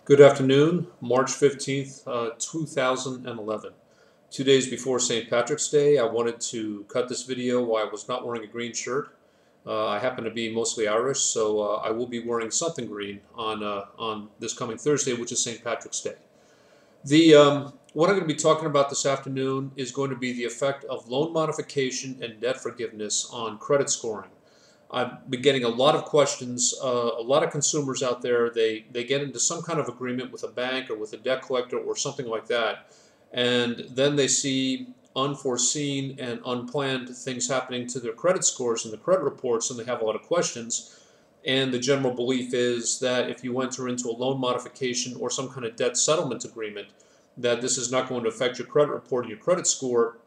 Good afternoon, March 15th, 2011. 2 days before St. Patrick's Day, I wanted to cut this video while I was not wearing a green shirt. I happen to be mostly Irish, so I will be wearing something green on this coming Thursday, which is St. Patrick's Day. What I'm going to be talking about this afternoon is going to be the effect of loan modification and debt forgiveness on credit scoring. I've been getting a lot of questions. A lot of consumers out there, they get into some kind of agreement with a bank or with a debt collector or something like that, and then they see unforeseen and unplanned things happening to their credit scores and the credit reports, and they have a lot of questions. And the general belief is that if you enter into a loan modification or some kind of debt settlement agreement, that this is not going to affect your credit report and your credit score,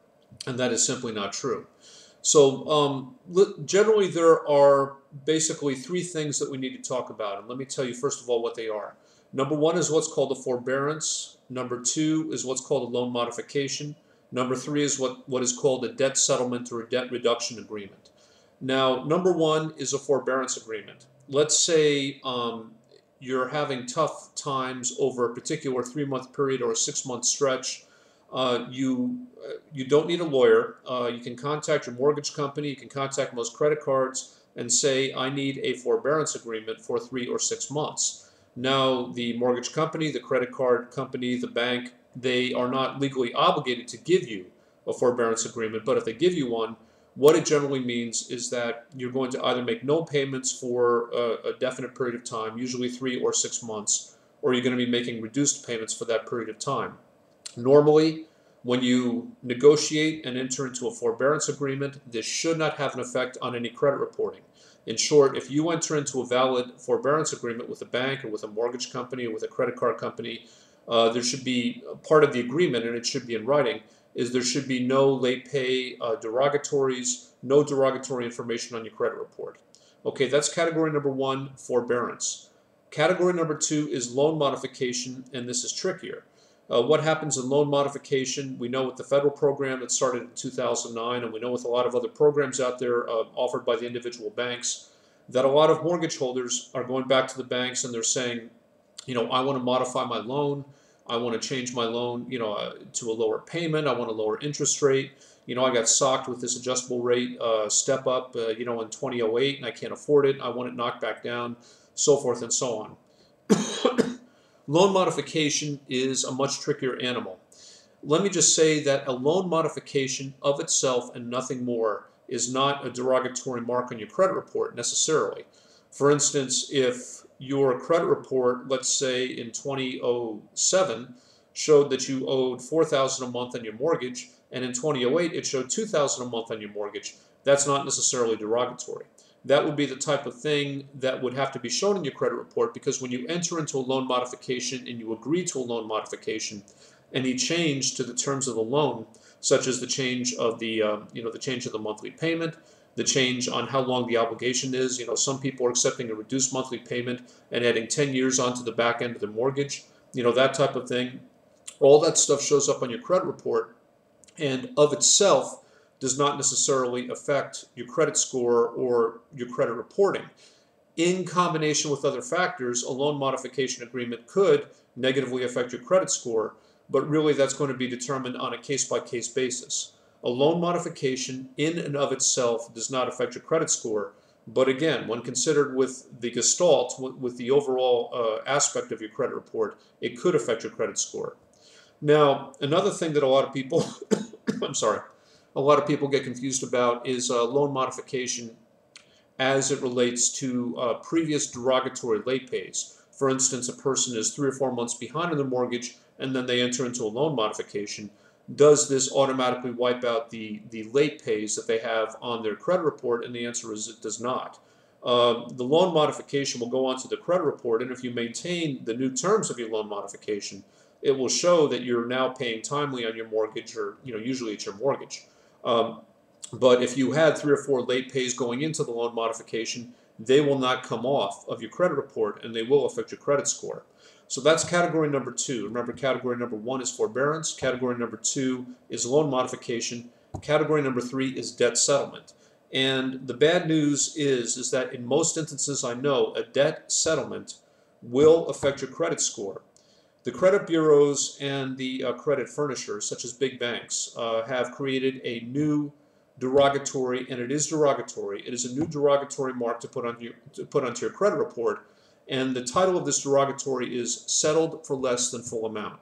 and that is simply not true. So generally there are basically three things that we need to talk about. And let me tell you first of all what they are. Number one is what's called a forbearance. Number two is what's called a loan modification. Number three is what is called a debt settlement or a debt reduction agreement. Now, number one is a forbearance agreement. Let's say you're having tough times over a particular 3-month period or a 6-month stretch. You don't need a lawyer. You can contact your mortgage company. You can contact most credit cards and say, I need a forbearance agreement for 3 or 6 months. Now, the mortgage company, the credit card company, the bank, they are not legally obligated to give you a forbearance agreement, but if they give you one, what it generally means is that you're going to either make no payments for a definite period of time, usually 3 or 6 months, or you're going to be making reduced payments for that period of time. Normally, when you negotiate and enter into a forbearance agreement, this should not have an effect on any credit reporting. In short, if you enter into a valid forbearance agreement with a bank or with a mortgage company or with a credit card company, there should be part of the agreement, and it should be in writing, is there should be no late pay derogatories, no derogatory information on your credit report. Okay, that's category number one, forbearance. Category number two is loan modification, and this is trickier. What happens in loan modification? We know with the federal program that started in 2009, and we know with a lot of other programs out there offered by the individual banks, that a lot of mortgage holders are going back to the banks and they're saying, I want to modify my loan. I want to change my loan, to a lower payment. I want a lower interest rate. I got socked with this adjustable rate step up, in 2008, and I can't afford it. I want it knocked back down, so forth and so on. Loan modification is a much trickier animal. Let me just say that a loan modification of itself and nothing more is not a derogatory mark on your credit report necessarily. For instance, if your credit report, let's say in 2007, showed that you owed $4,000 a month on your mortgage, and in 2008 it showed $2,000 a month on your mortgage, that's not necessarily derogatory. That would be the type of thing that would have to be shown in your credit report, because when you enter into a loan modification and you agree to a loan modification, any change to the terms of the loan, such as the change of the change of the monthly payment, the change on how long the obligation is. Some people are accepting a reduced monthly payment and adding 10 years onto the back end of the mortgage. That type of thing. All that stuff shows up on your credit report, and of itself does not necessarily affect your credit score or your credit reporting. In combination with other factors, a loan modification agreement could negatively affect your credit score, but really that's going to be determined on a case-by-case basis. A loan modification in and of itself does not affect your credit score, but again, when considered with the gestalt, with the overall aspect of your credit report, it could affect your credit score. Now, another thing that a lot of people, a lot of people get confused about is loan modification as it relates to previous derogatory late pays. For instance, a person is 3 or 4 months behind on their mortgage and then they enter into a loan modification. Does this automatically wipe out the late pays that they have on their credit report? And the answer is it does not. The loan modification will go onto the credit report, and if you maintain the new terms of your loan modification, it will show that you're now paying timely on your mortgage, or usually it's your mortgage. But if you had 3 or 4 late pays going into the loan modification, they will not come off of your credit report, and they will affect your credit score. So that's category number two. Remember, category number one is forbearance. Category number two is loan modification. Category number three is debt settlement. And the bad news is that in most instances I know, a debt settlement will affect your credit score. The credit bureaus and the credit furnishers, such as big banks, have created a new derogatory, and it is derogatory. It is a new derogatory mark to put onto your credit report, and the title of this derogatory is "Settled for Less Than Full Amount."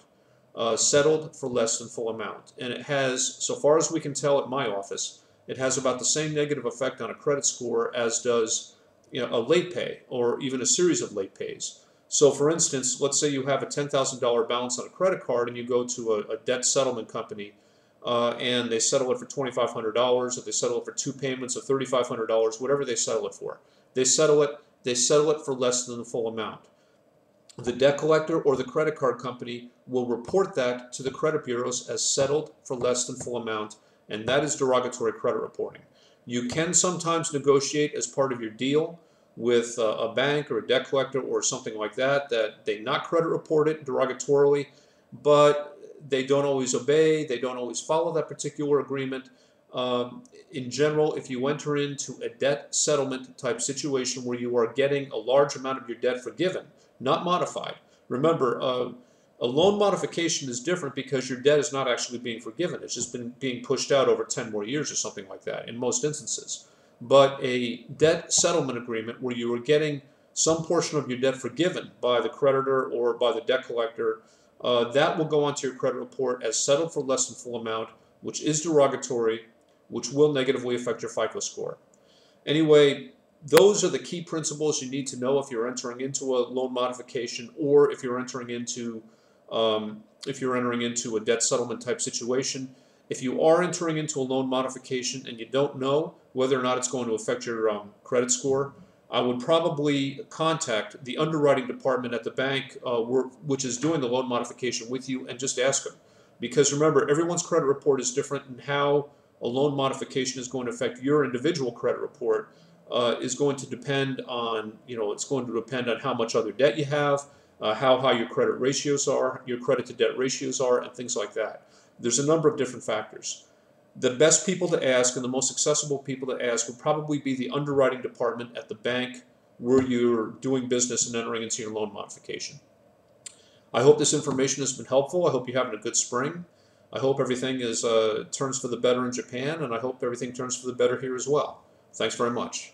Settled for less than full amount, and it has, so far as we can tell at my office, it has about the same negative effect on a credit score as does, a late pay or even a series of late pays. So for instance, let's say you have a $10,000 balance on a credit card and you go to a debt settlement company and they settle it for $2,500, or they settle it for 2 payments of $3,500, whatever they settle it for. They settle it for less than the full amount. The debt collector or the credit card company will report that to the credit bureaus as settled for less than full amount, and that is derogatory credit reporting. You can sometimes negotiate as part of your deal with a bank or a debt collector or something like that they not credit report it derogatorily, but they don't always obey, they don't always follow that particular agreement. In general, if you enter into a debt settlement type situation where you are getting a large amount of your debt forgiven, not modified. Remember, a loan modification is different because your debt is not actually being forgiven. It's just been being pushed out over 10 more years or something like that in most instances. But a debt settlement agreement where you are getting some portion of your debt forgiven by the creditor or by the debt collector, that will go onto your credit report as settled for less than full amount, which is derogatory, which will negatively affect your FICO score. Anyway, those are the key principles you need to know if you're entering into a loan modification, or if you're entering into a debt settlement type situation. If you are entering into a loan modification and you don't know whether or not it's going to affect your credit score, I would probably contact the underwriting department at the bank which is doing the loan modification with you, and just ask them. Because remember, everyone's credit report is different, and how a loan modification is going to affect your individual credit report is going to depend on, it's going to depend on how much other debt you have, how high your credit ratios are, your credit to debt ratios are, and things like that. There's a number of different factors. The best people to ask and the most accessible people to ask would probably be the underwriting department at the bank where you're doing business and entering into your loan modification. I hope this information has been helpful. I hope you're having a good spring. I hope everything turns for the better in Japan, and I hope everything turns for the better here as well. Thanks very much.